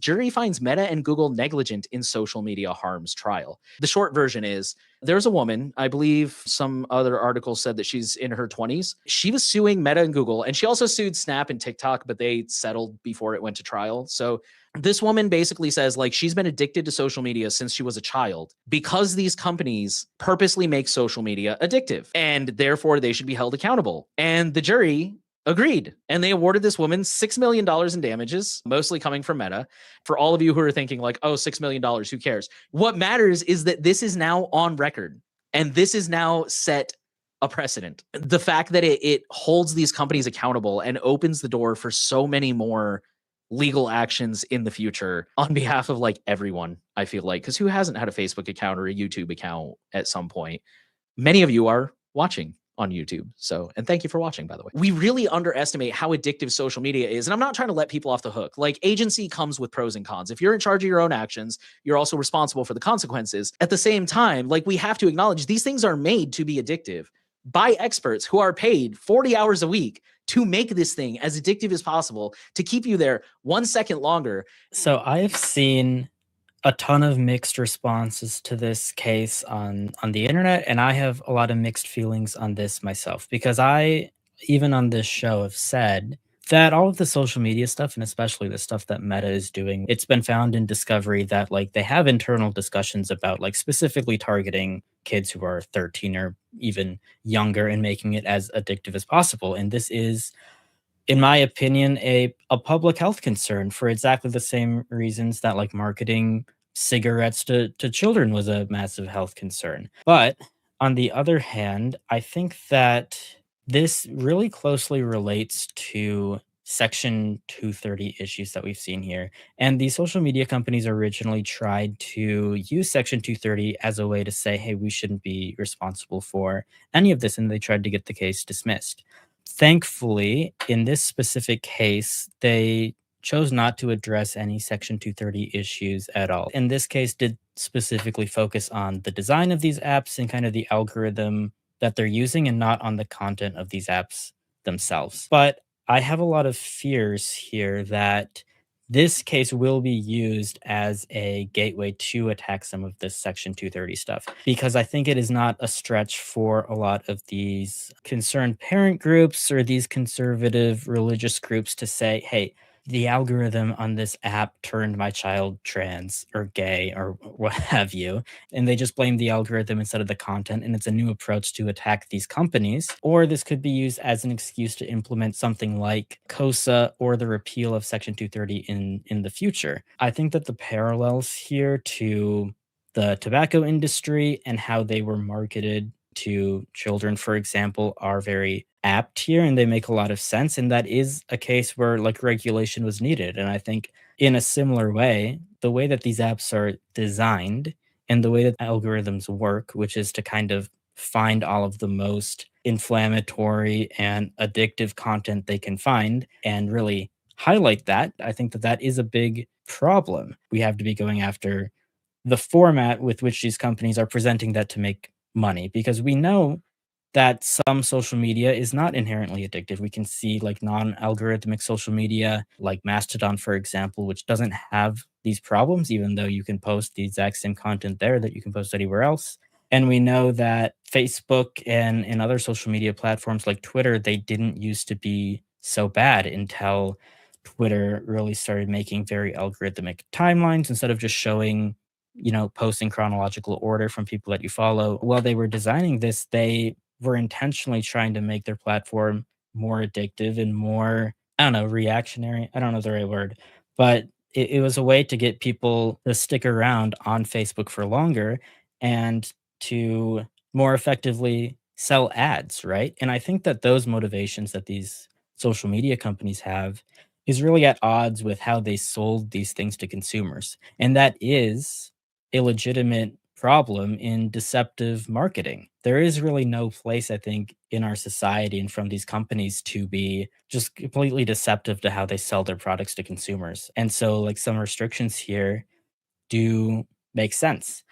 Jury finds Meta and Google negligent in social media harms trial. The short version is there's a woman, I believe some other article said that she's in her 20s. She was suing Meta and Google, and she also sued Snap and TikTok, but they settled before it went to trial. So this woman basically says like she's been addicted to social media since she was a child because these companies purposely make social media addictive and therefore they should be held accountable. And the jury agreed. And they awarded this woman $6 million in damages, mostly coming from Meta. For all of you who are thinking like, oh, $6 million, who cares? What matters is that this is now on record and this is now set a precedent. The fact that it holds these companies accountable and opens the door for so many more legal actions in the future on behalf of like everyone, I feel like, because who hasn't had a Facebook account or a YouTube account at some point? Many of you are watching on YouTube. So, and thank you for watching, by the way. We really underestimate how addictive social media is. And I'm not trying to let people off the hook. Like agency comes with pros and cons. If you're in charge of your own actions, you're also responsible for the consequences. At the same time, like we have to acknowledge these things are made to be addictive by experts who are paid 40 hours a week to make this thing as addictive as possible to keep you there 1 second longer. So I have seen a ton of mixed responses to this case on the internet, and I have a lot of mixed feelings on this myself because I, even on this show, have said that all of the social media stuff, and especially the stuff that Meta is doing, it's been found in discovery that like they have internal discussions about like specifically targeting kids who are 13 or even younger and making it as addictive as possible. And this is, in my opinion, a public health concern for exactly the same reasons that like marketing cigarettes to children was a massive health concern. But on the other hand, I think that this really closely relates to Section 230 issues that we've seen here. And these social media companies originally tried to use Section 230 as a way to say, hey, we shouldn't be responsible for any of this. And they tried to get the case dismissed. Thankfully, in this specific case, they chose not to address any Section 230 issues at all. In this case, did specifically focus on the design of these apps and kind of the algorithm that they're using and not on the content of these apps themselves. But I have a lot of fears here that this case will be used as a gateway to attack some of this Section 230 stuff, because I think it is not a stretch for a lot of these concerned parent groups or these conservative religious groups to say, hey, the algorithm on this app turned my child trans or gay or what have you, and they just blame the algorithm instead of the content, and it's a new approach to attack these companies. Or this could be used as an excuse to implement something like COSA or the repeal of Section 230 in the future. I think that the parallels here to the tobacco industry and how they were marketed to children, for example, are very apt here and they make a lot of sense. And that is a case where like regulation was needed. And I think in a similar way, the way that these apps are designed and the way that algorithms work, which is to kind of find all of the most inflammatory and addictive content they can find and really highlight that, I think that that is a big problem. We have to be going after the format with which these companies are presenting that to make money, because we know that some social media is not inherently addictive. We can see like non-algorithmic social media, like Mastodon, for example, which doesn't have these problems, even though you can post the exact same content there that you can post anywhere else. And we know that Facebook and other social media platforms like Twitter, they didn't used to be so bad until Twitter really started making very algorithmic timelines instead of just showing, you know, posts in chronological order from people that you follow. While they were designing this, they were intentionally trying to make their platform more addictive and more, I don't know, reactionary. I don't know the right word, but it was a way to get people to stick around on Facebook for longer and to more effectively sell ads, right? And I think that those motivations that these social media companies have is really at odds with how they sold these things to consumers. And that is a legitimate problem in deceptive marketing. There is really no place, I think, in our society and from these companies to be just completely deceptive to how they sell their products to consumers. And so, like, some restrictions here do make sense.